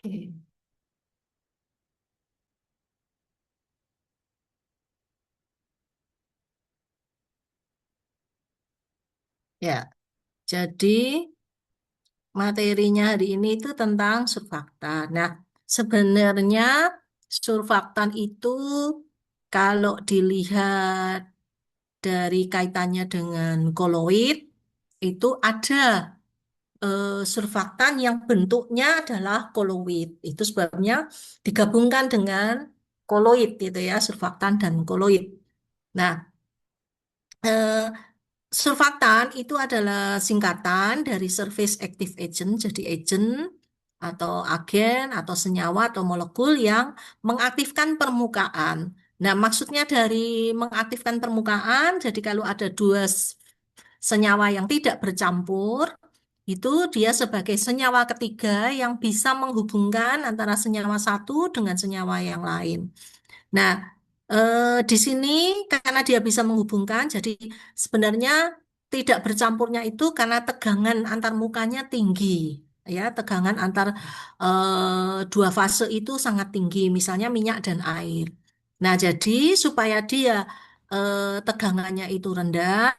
Oke. Ya, jadi materinya hari ini itu tentang surfaktan. Nah, sebenarnya surfaktan itu kalau dilihat dari kaitannya dengan koloid, itu ada surfaktan yang bentuknya adalah koloid. Itu sebabnya digabungkan dengan koloid gitu ya, surfaktan dan koloid. Nah, eh, surfaktan itu adalah singkatan dari surface active agent, jadi agent atau agen atau senyawa atau molekul yang mengaktifkan permukaan. Nah, maksudnya dari mengaktifkan permukaan, jadi kalau ada dua senyawa yang tidak bercampur, itu dia sebagai senyawa ketiga yang bisa menghubungkan antara senyawa satu dengan senyawa yang lain. Nah, di sini karena dia bisa menghubungkan, jadi sebenarnya tidak bercampurnya itu karena tegangan antar mukanya tinggi, ya, tegangan antar dua fase itu sangat tinggi, misalnya minyak dan air. Nah, jadi supaya dia tegangannya itu rendah,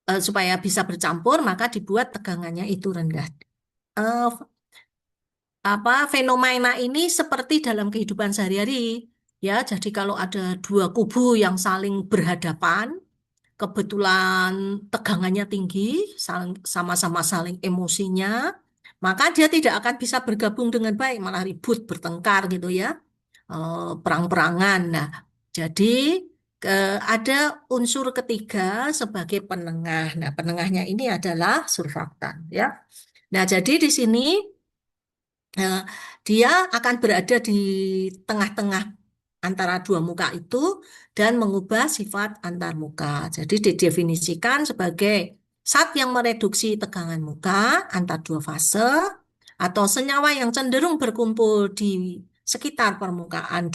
supaya bisa bercampur, maka dibuat tegangannya itu rendah. Eh, fenomena ini seperti dalam kehidupan sehari-hari, ya. Jadi kalau ada dua kubu yang saling berhadapan, kebetulan tegangannya tinggi, sama-sama saling emosinya, maka dia tidak akan bisa bergabung dengan baik, malah ribut, bertengkar gitu ya, perang-perangan. Nah, jadi ada unsur ketiga sebagai penengah. Nah, penengahnya ini adalah surfaktan, ya. Nah, jadi di sini eh, dia akan berada di tengah-tengah antara dua muka itu dan mengubah sifat antar muka. Jadi didefinisikan sebagai zat yang mereduksi tegangan muka antar dua fase atau senyawa yang cenderung berkumpul di sekitar permukaan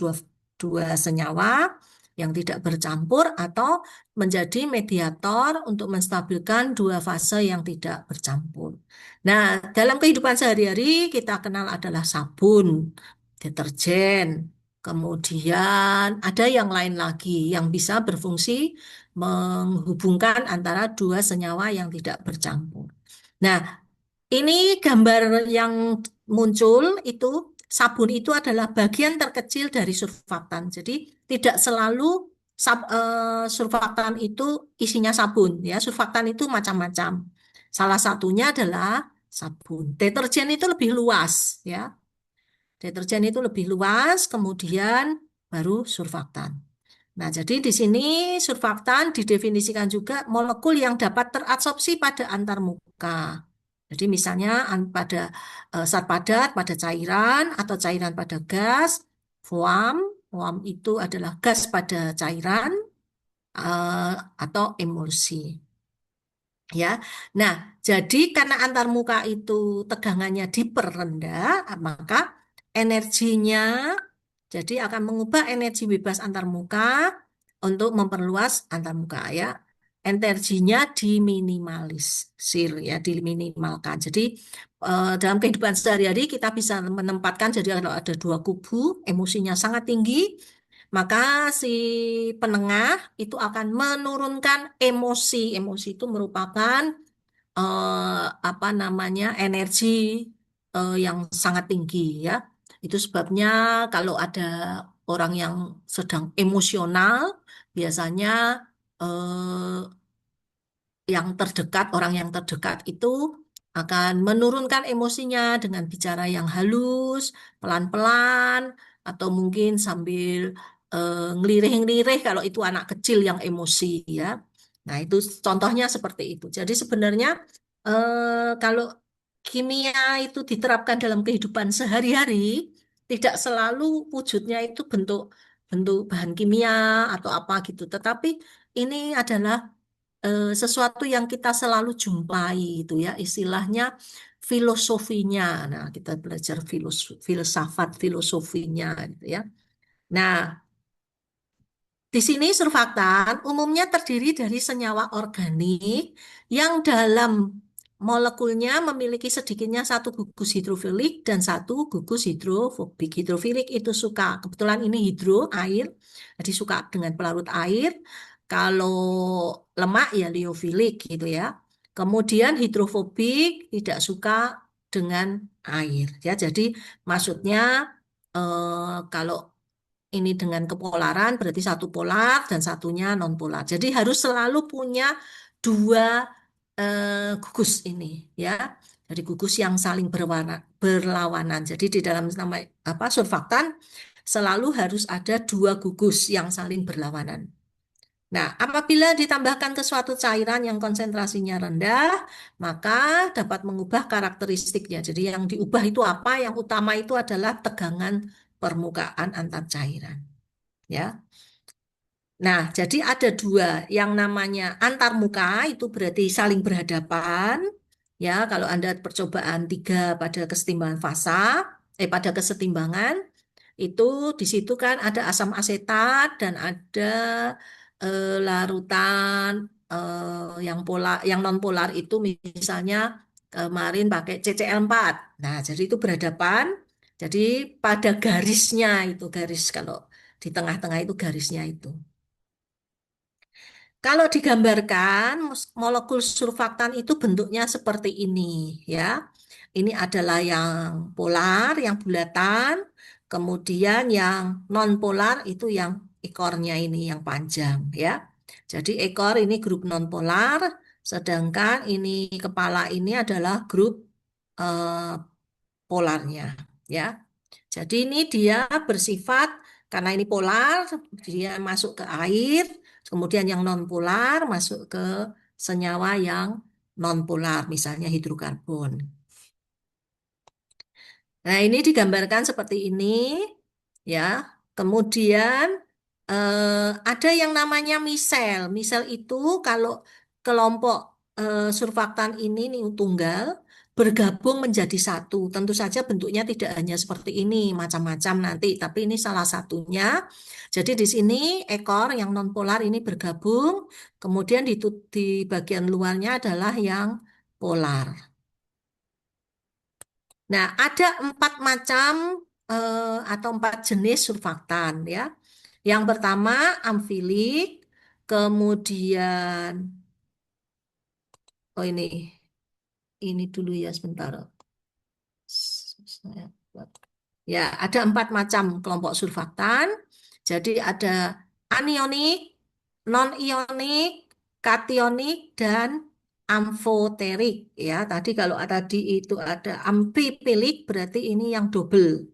dua senyawa yang tidak bercampur atau menjadi mediator untuk menstabilkan dua fase yang tidak bercampur. Nah, dalam kehidupan sehari-hari kita kenal adalah sabun, deterjen, kemudian ada yang lain lagi yang bisa berfungsi menghubungkan antara dua senyawa yang tidak bercampur. Nah, ini gambar yang muncul itu sabun itu adalah bagian terkecil dari surfaktan. Jadi tidak selalu surfaktan itu isinya sabun ya. Surfaktan itu macam-macam. Salah satunya adalah sabun. Deterjen itu lebih luas ya. Deterjen itu lebih luas, kemudian baru surfaktan. Nah, jadi di sini surfaktan didefinisikan juga molekul yang dapat teradsorpsi pada antar muka. Jadi misalnya pada zat padat pada cairan atau cairan pada gas, foam, foam itu adalah gas pada cairan eh, atau emulsi. Ya, nah jadi karena antar muka itu tegangannya diperrendah, maka energinya jadi akan mengubah energi bebas antar muka untuk memperluas antar muka ya. Energinya diminimalisir ya, diminimalkan. Jadi dalam kehidupan sehari-hari kita bisa menempatkan jadi kalau ada dua kubu, emosinya sangat tinggi, maka si penengah itu akan menurunkan emosi. Emosi itu merupakan apa namanya energi yang sangat tinggi ya. Itu sebabnya kalau ada orang yang sedang emosional, biasanya eh, yang terdekat, orang yang terdekat itu akan menurunkan emosinya dengan bicara yang halus, pelan-pelan, atau mungkin sambil ngelirih-ngelirih kalau itu anak kecil yang emosi ya. Nah, itu contohnya seperti itu. Jadi sebenarnya kalau kimia itu diterapkan dalam kehidupan sehari-hari, tidak selalu wujudnya itu bentuk bentuk bahan kimia atau apa gitu. Tetapi ini adalah sesuatu yang kita selalu jumpai itu ya istilahnya filosofinya. Nah, kita belajar filsafat filosofinya gitu ya. Nah, di sini surfaktan umumnya terdiri dari senyawa organik yang dalam molekulnya memiliki sedikitnya satu gugus hidrofilik dan satu gugus hidrofobik. Hidrofilik itu suka, kebetulan ini hidro, air, jadi suka dengan pelarut air. Kalau lemak ya liofilic gitu ya. Kemudian hidrofobik tidak suka dengan air ya. Jadi maksudnya kalau ini dengan kepolaran berarti satu polar dan satunya non polar. Jadi harus selalu punya dua gugus ini ya. Jadi gugus yang saling berlawanan. Jadi di dalam nama apa surfaktan selalu harus ada dua gugus yang saling berlawanan. Nah, apabila ditambahkan ke suatu cairan yang konsentrasinya rendah, maka dapat mengubah karakteristiknya. Jadi yang diubah itu apa? Yang utama itu adalah tegangan permukaan antar cairan. Ya. Nah, jadi ada dua yang namanya antar muka itu berarti saling berhadapan. Ya, kalau Anda percobaan tiga pada kesetimbangan fasa, pada kesetimbangan itu di situ kan ada asam asetat dan ada larutan yang polar, yang non polar itu misalnya kemarin pakai CCl4. Nah, jadi itu berhadapan. Jadi pada garisnya itu garis kalau di tengah-tengah itu garisnya itu. Kalau digambarkan, molekul surfaktan itu bentuknya seperti ini, ya. Ini adalah yang polar, yang bulatan, kemudian yang non-polar itu yang ekornya ini yang panjang, ya. Jadi ekor ini grup non-polar, sedangkan ini kepala ini adalah grup eh, polarnya, ya. Jadi ini dia bersifat karena ini polar, dia masuk ke air, kemudian yang non polar masuk ke senyawa yang non polar, misalnya hidrokarbon. Nah, ini digambarkan seperti ini, ya. Kemudian ada yang namanya misel. Misel itu kalau kelompok surfaktan ini nih tunggal bergabung menjadi satu. Tentu saja bentuknya tidak hanya seperti ini, macam-macam nanti, tapi ini salah satunya. Jadi di sini ekor yang nonpolar ini bergabung, kemudian di bagian luarnya adalah yang polar. Nah, ada empat macam atau empat jenis surfaktan ya. Yang pertama amfilik, kemudian oh ini dulu ya sebentar. Saya Ya, ada empat macam kelompok surfaktan. Jadi ada anionik, non-ionik, kationik, dan amfoterik. Ya, tadi kalau tadi itu ada amfipilik, berarti ini yang double,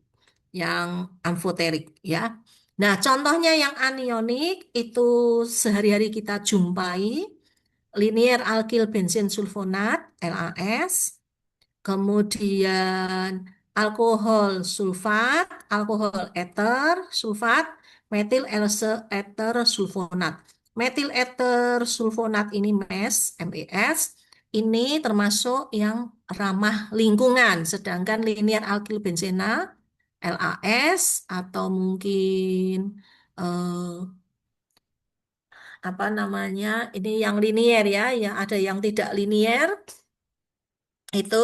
yang amfoterik. Ya. Nah, contohnya yang anionik itu sehari-hari kita jumpai linear alkyl bensin sulfonat (LAS). Kemudian alkohol sulfat, alkohol eter, sulfat, metil else eter sulfonat. Metil eter sulfonat ini MES, ini termasuk yang ramah lingkungan, sedangkan linear alkyl benzena, LAS, atau mungkin eh, apa namanya, ini yang linier ya, yang ada yang tidak linier, itu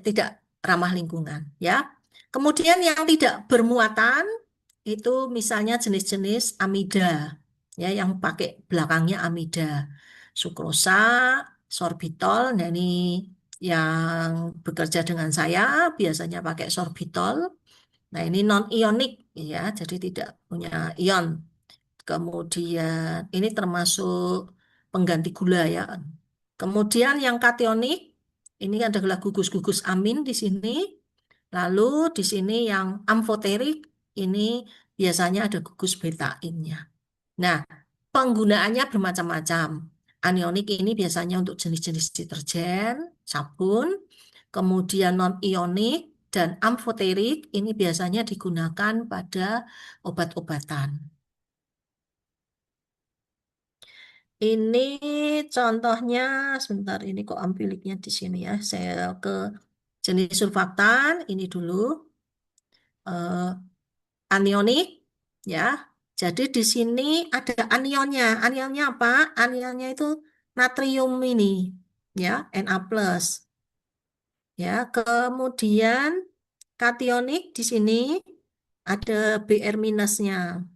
tidak ramah lingkungan ya. Kemudian yang tidak bermuatan itu misalnya jenis-jenis amida ya yang pakai belakangnya amida, sukrosa, sorbitol. Nah ini yang bekerja dengan saya biasanya pakai sorbitol. Nah ini non ionik ya, jadi tidak punya ion. Kemudian ini termasuk pengganti gula ya. Kemudian yang kationik ini adalah gugus-gugus amin di sini. Lalu di sini yang amfoterik ini biasanya ada gugus betainnya. Nah, penggunaannya bermacam-macam. Anionik ini biasanya untuk jenis-jenis deterjen, sabun. Kemudian non-ionik dan amfoterik ini biasanya digunakan pada obat-obatan. Ini contohnya, sebentar ini kok ampiliknya di sini ya. Saya ke jenis surfaktan, ini dulu eh, anionik ya. Jadi di sini ada anionnya. Anionnya apa? Anionnya itu natrium ini. ya, Na+. Ya, kemudian kationik di sini ada Br minusnya.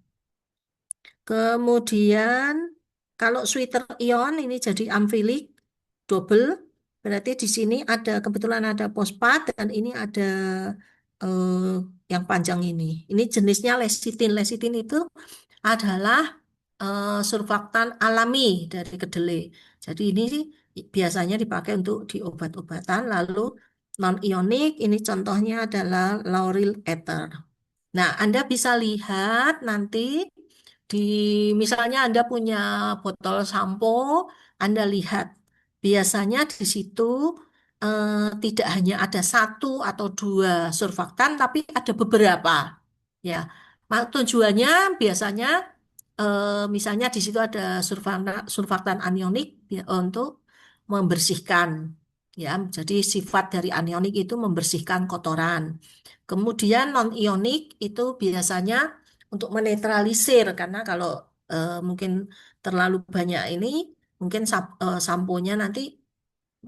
Kemudian kalau sweeter ion ini jadi amfilik double, berarti di sini ada kebetulan ada fosfat dan ini ada eh, yang panjang ini. Ini jenisnya lesitin. Lesitin itu adalah surfaktan alami dari kedelai. Jadi ini sih biasanya dipakai untuk di obat-obatan. Lalu non-ionik ini contohnya adalah lauryl ether. Nah, Anda bisa lihat nanti di misalnya Anda punya botol sampo, Anda lihat biasanya di situ tidak hanya ada satu atau dua surfaktan, tapi ada beberapa. Ya, tujuannya biasanya misalnya di situ ada surfaktan anionik ya, untuk membersihkan. Ya, jadi sifat dari anionik itu membersihkan kotoran. Kemudian non-ionik itu biasanya untuk menetralisir karena kalau mungkin terlalu banyak ini mungkin samponya nanti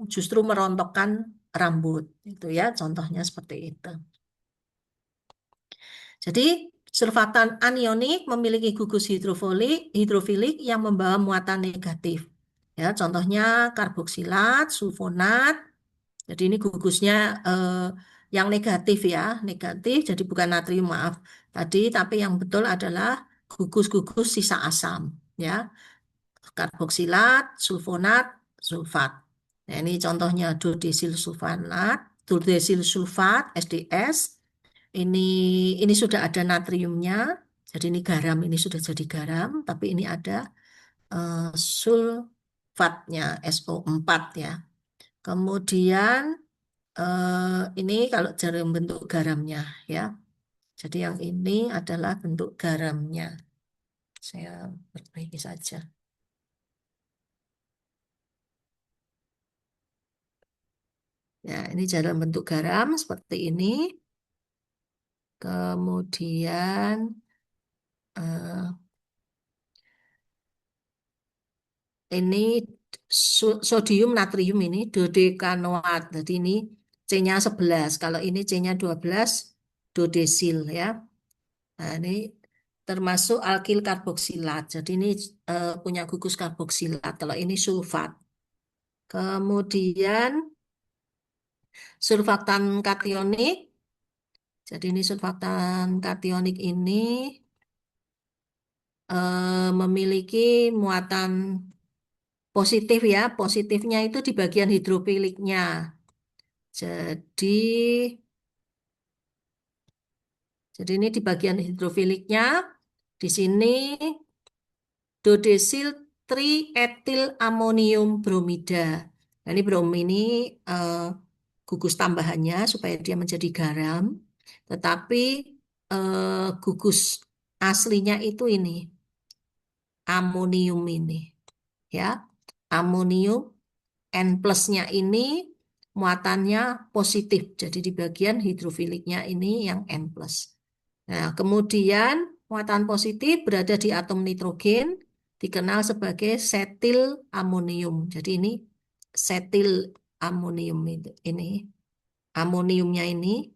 justru merontokkan rambut itu ya contohnya seperti itu. Jadi surfaktan anionik memiliki gugus hidrofilik yang membawa muatan negatif. Ya, contohnya karboksilat, sulfonat. Jadi ini gugusnya yang negatif ya, negatif. Jadi bukan natrium maaf tadi, tapi yang betul adalah gugus-gugus sisa asam. Ya, karboksilat, sulfonat, sulfat. Nah, ini contohnya dodesil sulfonat, dodesil sulfat SDS. Ini ini sudah ada natriumnya. Jadi ini garam, ini sudah jadi garam, tapi ini ada sulfatnya SO4 ya. Kemudian ini kalau jarum bentuk garamnya ya. Jadi yang ini adalah bentuk garamnya. Saya perbaiki saja. Ya, ini jarum bentuk garam seperti ini. Kemudian eh, ini sodium natrium ini dodekanoat. Jadi ini C-nya 11. Kalau ini C-nya 12 dodesil ya. Nah, ini termasuk alkil karboksilat. Jadi ini punya gugus karboksilat. Kalau ini sulfat. Kemudian surfaktan kationik. Jadi ini surfaktan kationik ini memiliki muatan positif ya. Positifnya itu di bagian hidrofiliknya. Jadi, jadi ini di bagian hidrofiliknya. Di sini dodesil trietil amonium bromida. Nah, ini brom ini eh, gugus tambahannya supaya dia menjadi garam. Tetapi gugus aslinya itu ini amonium ini, ya. Amonium N plusnya ini muatannya positif. Jadi di bagian hidrofiliknya ini yang N plus. Nah, kemudian muatan positif berada di atom nitrogen, dikenal sebagai setil amonium. Jadi ini setil amonium ini. Amoniumnya ini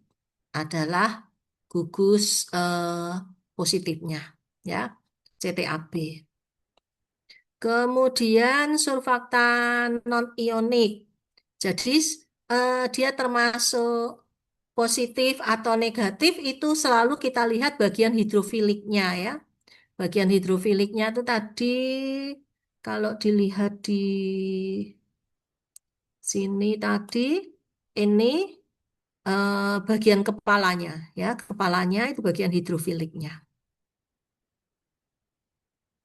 adalah gugus positifnya, ya, CTAB. Kemudian surfaktan non-ionik. Jadi dia termasuk positif atau negatif itu selalu kita lihat bagian hidrofiliknya ya. Bagian hidrofiliknya itu tadi kalau dilihat di sini tadi ini bagian kepalanya ya. Kepalanya itu bagian hidrofiliknya.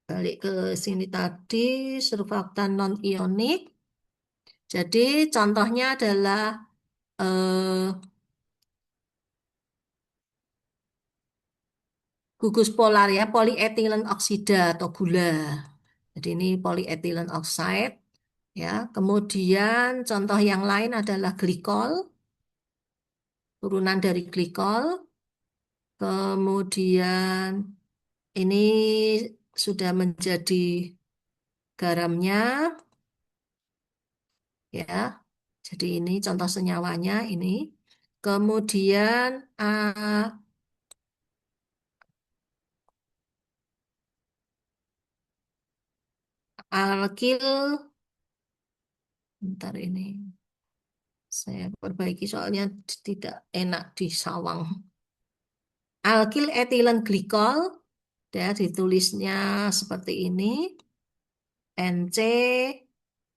Balik ke sini tadi surfaktan non-ionik. Jadi contohnya adalah eh, gugus polar ya, polyethylene oksida atau gula. Jadi ini polyethylene oxide ya. Kemudian contoh yang lain adalah glikol, turunan dari glikol. Kemudian ini sudah menjadi garamnya. ya. Jadi ini contoh senyawanya ini. Kemudian alkil, bentar ini saya perbaiki soalnya tidak enak disawang. Alkil etilen glikol, ya ditulisnya seperti ini. NC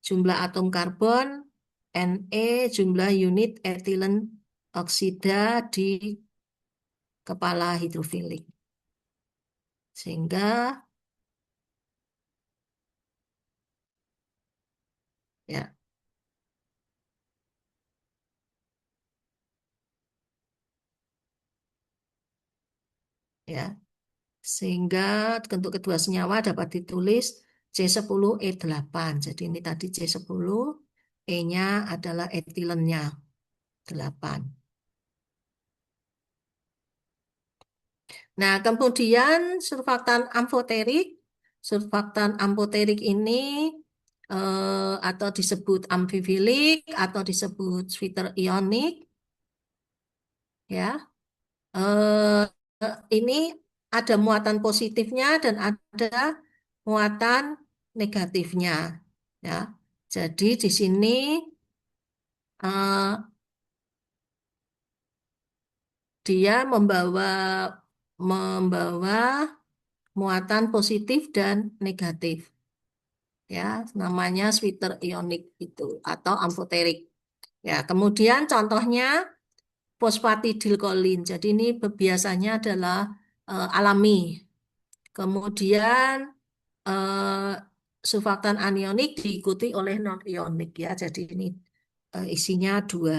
jumlah atom karbon, Ne jumlah unit etilen oksida di kepala hidrofilik. Sehingga ya ya sehingga untuk kedua senyawa dapat ditulis C10E8. Jadi ini tadi C10, E-nya adalah etilennya 8. Nah, kemudian surfaktan amfoterik ini atau disebut amfifilik atau disebut sweeter ionik, ya. Eh, ini ada muatan positifnya dan ada muatan negatifnya, ya. Jadi di sini eh, dia membawa muatan positif dan negatif, ya. Namanya sweeter ionik itu atau amfoterik. Ya, kemudian contohnya fosfatidilkolin. Jadi ini biasanya adalah alami. Kemudian eh, surfaktan anionik diikuti oleh non-ionik ya. Jadi ini isinya dua.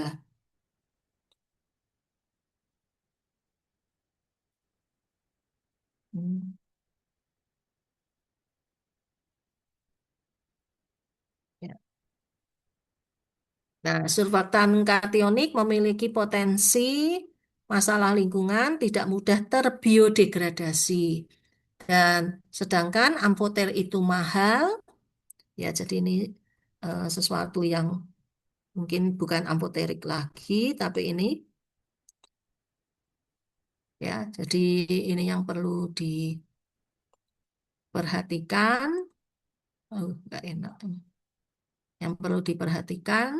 Hmm, ya. Nah, surfaktan kationik memiliki potensi masalah lingkungan, tidak mudah terbiodegradasi. Dan sedangkan amfoter itu mahal, ya jadi ini sesuatu yang mungkin bukan amfoterik lagi, tapi ini ya, jadi ini yang perlu diperhatikan. Oh, nggak enak. Yang perlu diperhatikan,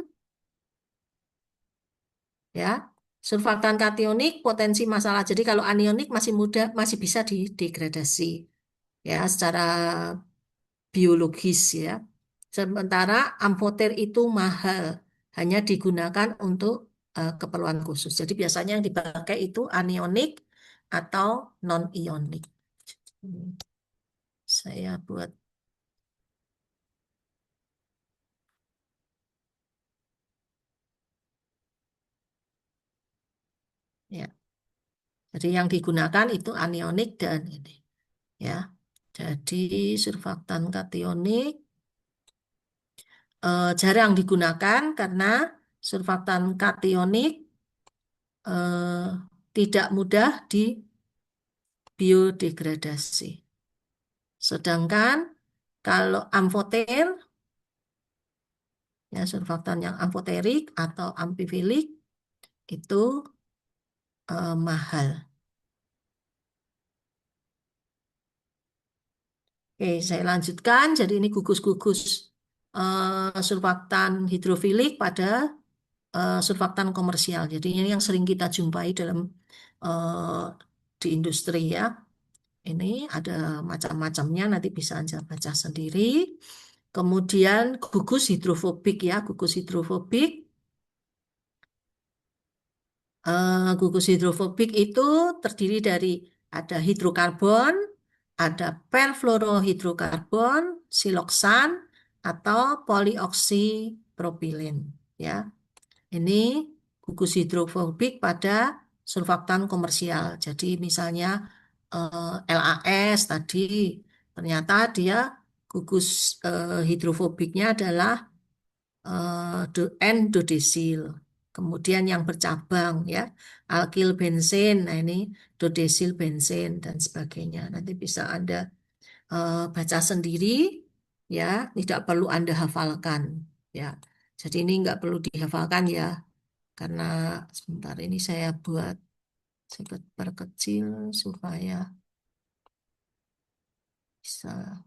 ya. Surfaktan kationik potensi masalah. Jadi kalau anionik masih mudah, masih bisa didegradasi, ya, secara biologis, ya. Sementara amfoter itu mahal, hanya digunakan untuk keperluan khusus. Jadi biasanya yang dipakai itu anionik atau non-ionik. Hmm, Saya buat ya. Jadi yang digunakan itu anionik dan ini, ya. Jadi surfaktan kationik jarang digunakan karena surfaktan kationik eh, tidak mudah dibiodegradasi. Sedangkan kalau amfoter, ya surfaktan yang amfoterik atau amfifilik itu mahal. Oke, saya lanjutkan. Jadi ini gugus-gugus surfaktan hidrofilik pada surfaktan komersial. Jadi ini yang sering kita jumpai dalam eh, di industri ya. Ini ada macam-macamnya, nanti bisa Anda baca sendiri. Kemudian gugus hidrofobik ya, gugus hidrofobik. Gugus hidrofobik itu terdiri dari ada hidrokarbon, ada perfluorohidrokarbon, siloksan, atau polioksipropilin. Ya, ini gugus hidrofobik pada surfaktan komersial. Jadi misalnya LAS tadi ternyata dia gugus hidrofobiknya adalah N-dodesil. Kemudian yang bercabang ya, alkil bensin. Nah, ini dodesil bensin dan sebagainya. Nanti bisa Anda baca sendiri ya, tidak perlu Anda hafalkan ya. Jadi ini nggak perlu dihafalkan ya, karena sebentar ini saya perkecil supaya bisa.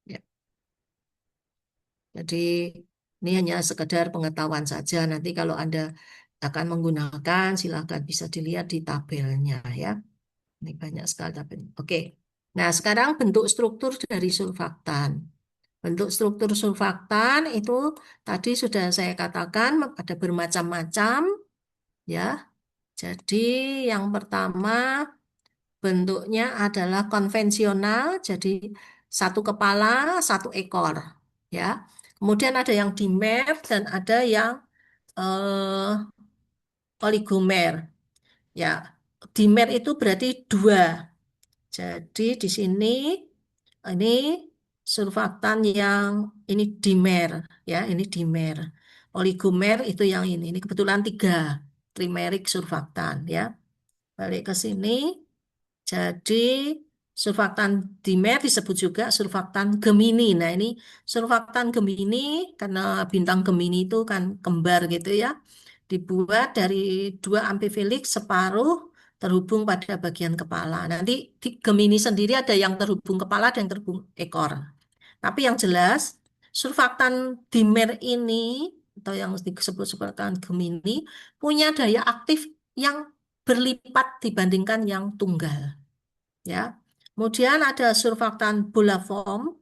Ya. Jadi ini hanya sekedar pengetahuan saja. Nanti kalau Anda akan menggunakan, silakan bisa dilihat di tabelnya ya. Ini banyak sekali tabelnya. Oke. Nah, sekarang bentuk struktur dari surfaktan. Bentuk struktur surfaktan itu tadi sudah saya katakan ada bermacam-macam ya. Jadi yang pertama bentuknya adalah konvensional, jadi satu kepala, satu ekor ya. Kemudian ada yang dimer dan ada yang eh, oligomer ya. Dimer itu berarti dua. Jadi di sini ini surfaktan yang ini dimer ya, ini dimer. Oligomer itu yang ini kebetulan tiga trimeric surfaktan ya. Balik ke sini. Jadi surfaktan dimer disebut juga surfaktan Gemini. Nah, ini surfaktan Gemini karena bintang Gemini itu kan kembar gitu ya. Dibuat dari dua amphifelix separuh terhubung pada bagian kepala. Nanti di Gemini sendiri ada yang terhubung kepala dan yang terhubung ekor. Tapi yang jelas surfaktan dimer ini atau yang disebut surfaktan Gemini punya daya aktif yang berlipat dibandingkan yang tunggal ya. Kemudian ada surfaktan bola foam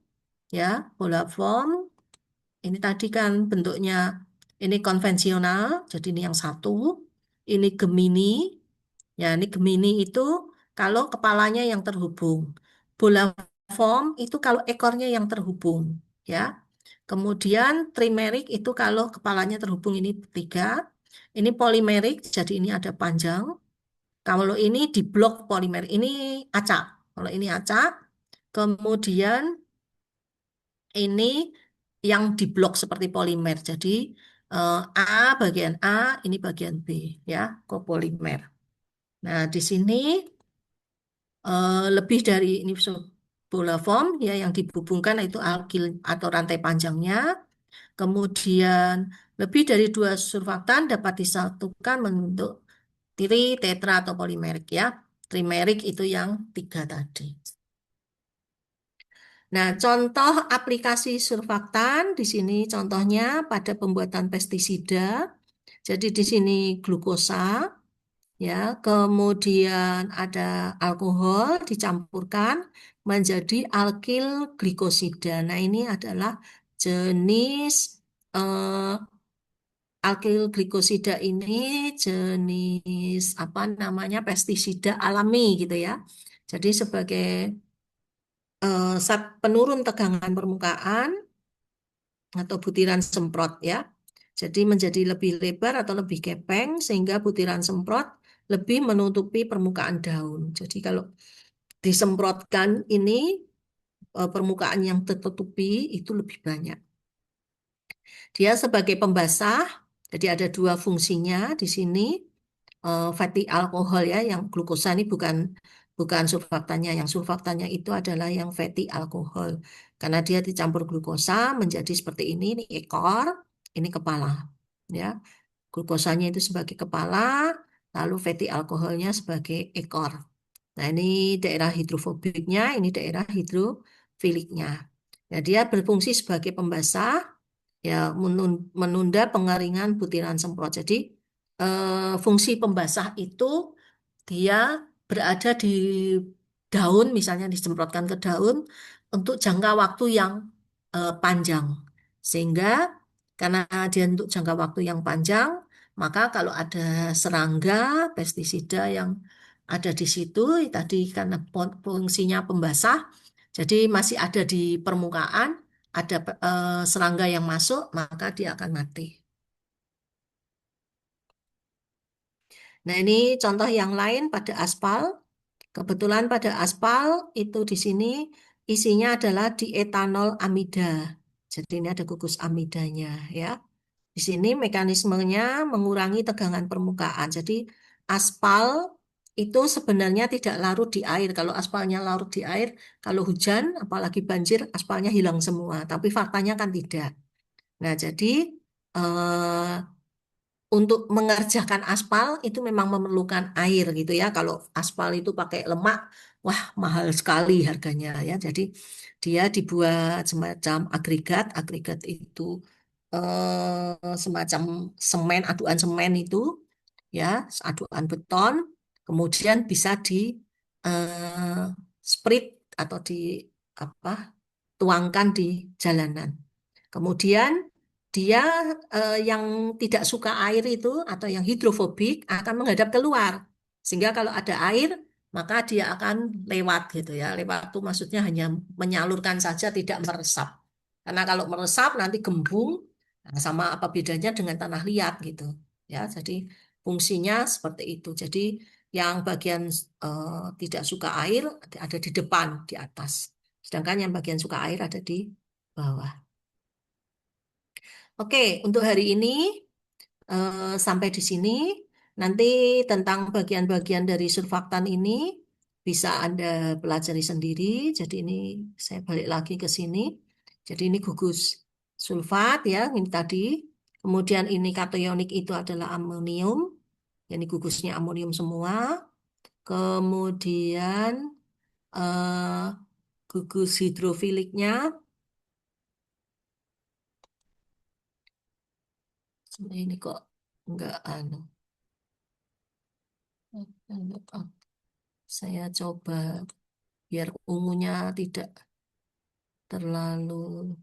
ya, bola foam ini tadi kan bentuknya ini konvensional, jadi ini yang satu, ini Gemini. Ya, ini Gemini itu kalau kepalanya yang terhubung. Bola foam itu kalau ekornya yang terhubung ya. Kemudian trimeric itu kalau kepalanya terhubung ini tiga. Ini polimeric, jadi ini ada panjang. Kalau ini di blok polimer, ini acak. Kalau ini acak, kemudian ini yang di blok seperti polimer. Jadi A bagian A, ini bagian B, ya, kopolimer. Nah, di sini lebih dari ini bola foam ya yang dihubungkan itu alkil atau rantai panjangnya. Kemudian lebih dari dua surfaktan dapat disatukan membentuk tetra atau polimerik ya. Trimeric itu yang tiga tadi. Nah, contoh aplikasi surfaktan di sini contohnya pada pembuatan pestisida. Jadi di sini glukosa ya, kemudian ada alkohol dicampurkan menjadi alkil glikosida. Nah, ini adalah jenis eh, alkil glikosida ini jenis apa namanya pestisida alami gitu ya. Jadi sebagai zat penurun tegangan permukaan atau butiran semprot ya. Jadi menjadi lebih lebar atau lebih gepeng sehingga butiran semprot lebih menutupi permukaan daun. Jadi kalau disemprotkan ini permukaan yang tertutupi itu lebih banyak. Dia sebagai pembasah, jadi ada dua fungsinya di sini. Fatty alkohol ya, yang glukosa ini bukan bukan surfaktannya. Yang surfaktannya itu adalah yang fatty alkohol. Karena dia dicampur glukosa menjadi seperti ini ekor, ini kepala. Ya, glukosanya itu sebagai kepala, lalu fatty alkoholnya sebagai ekor. Nah, ini daerah hidrofobiknya, ini daerah hidrofiliknya. Nah, dia berfungsi sebagai pembasah ya menunda pengeringan butiran semprot. Jadi fungsi pembasah itu dia berada di daun, misalnya disemprotkan ke daun untuk jangka waktu yang panjang. Sehingga karena dia untuk jangka waktu yang panjang, maka kalau ada serangga, pestisida yang ada di situ, tadi karena fungsinya pembasah, jadi masih ada di permukaan, ada serangga yang masuk, maka dia akan mati. Nah, ini contoh yang lain pada aspal. Kebetulan pada aspal itu di sini isinya adalah dietanol amida. Jadi ini ada gugus amidanya ya. Di sini mekanismenya mengurangi tegangan permukaan. Jadi aspal itu sebenarnya tidak larut di air. Kalau aspalnya larut di air, kalau hujan, apalagi banjir, aspalnya hilang semua. Tapi faktanya kan tidak. Nah, jadi eh, untuk mengerjakan aspal itu memang memerlukan air gitu ya. Kalau aspal itu pakai lemak, wah mahal sekali harganya ya. Jadi dia dibuat semacam agregat. Agregat itu semacam semen, aduan semen itu ya, aduan beton. Kemudian bisa di eh, sprit atau di apa tuangkan di jalanan. Kemudian dia yang tidak suka air itu atau yang hidrofobik akan menghadap keluar. Sehingga kalau ada air, maka dia akan lewat gitu ya. Lewat itu maksudnya hanya menyalurkan saja, tidak meresap. Karena kalau meresap nanti gembung, nah, sama apa bedanya dengan tanah liat gitu. Ya, jadi fungsinya seperti itu. Jadi yang bagian tidak suka air ada di depan, di atas. Sedangkan yang bagian suka air ada di bawah. Oke, untuk hari ini sampai di sini. Nanti tentang bagian-bagian dari surfaktan ini bisa Anda pelajari sendiri. Jadi ini saya balik lagi ke sini. Jadi ini gugus sulfat ya, ini tadi. Kemudian ini katayonik itu adalah amonium. Ini gugusnya amonium semua. Kemudian eh, gugus hidrofiliknya. Sebenarnya ini kok enggak anu. Saya coba biar ungunya tidak terlalu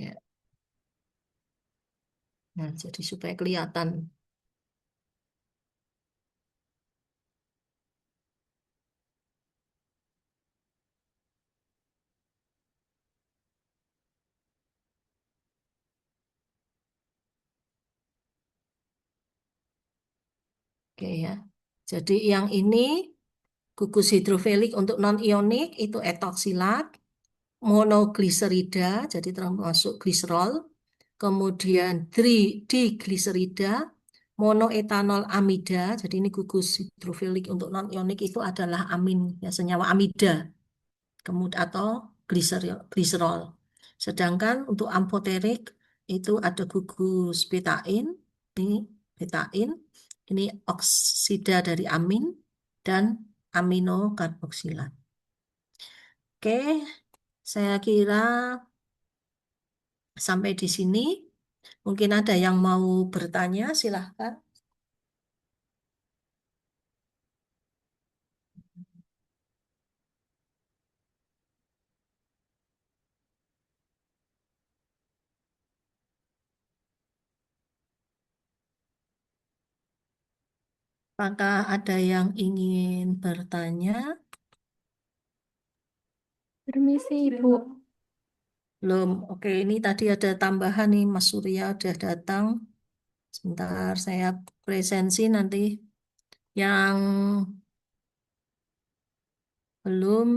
ya. Nah, jadi supaya kelihatan. Oke ya. Jadi yang ini gugus hidrofilik untuk non-ionik itu etoksilat, monogliserida, jadi termasuk gliserol, kemudian digliserida, monoetanol amida, jadi ini gugus hidrofilik untuk non-ionik itu adalah amin, ya senyawa amida. Kemudian atau gliserol. Sedangkan untuk amfoterik itu ada gugus betain, ini betain, ini oksida dari amin dan aminokarboksilat. Oke, saya kira sampai di sini. Mungkin ada yang mau bertanya, silahkan. Apakah ada yang ingin bertanya? Permisi, Ibu. Belum. Oke, ini tadi ada tambahan nih, Mas Surya udah datang. Sebentar, saya presensi nanti yang belum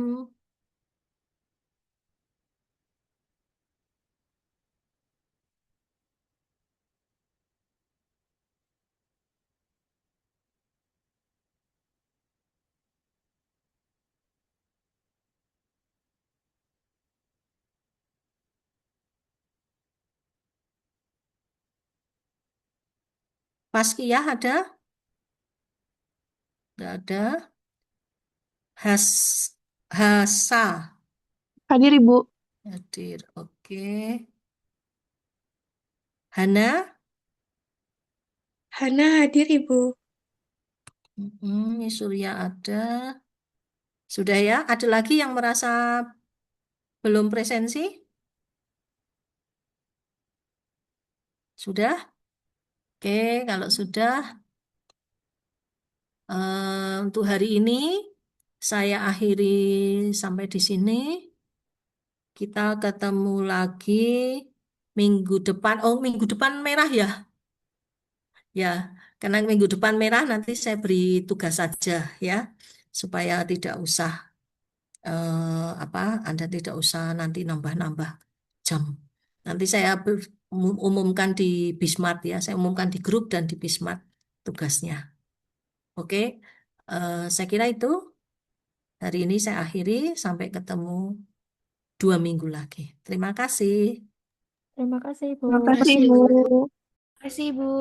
Paskia ada? Nggak ada. Hasa Hadir, Ibu. hadir. Oke. Hana? Hana hadir, Ibu. Ini Surya ada. Sudah ya? Ada lagi yang merasa belum presensi? Sudah? Oke, kalau sudah, untuk hari ini saya akhiri sampai di sini. Kita ketemu lagi minggu depan. Oh, minggu depan merah ya? Ya, karena minggu depan merah nanti saya beri tugas saja ya, supaya tidak usah apa, Anda tidak usah nanti nambah-nambah jam. Nanti saya umumkan di Bismart ya. Saya umumkan di grup dan di Bismart tugasnya. Oke, saya kira itu hari ini saya akhiri. Sampai ketemu 2 minggu lagi. Terima kasih. Terima kasih, Ibu. Terima kasih, Terima Ibu. kasih, Ibu.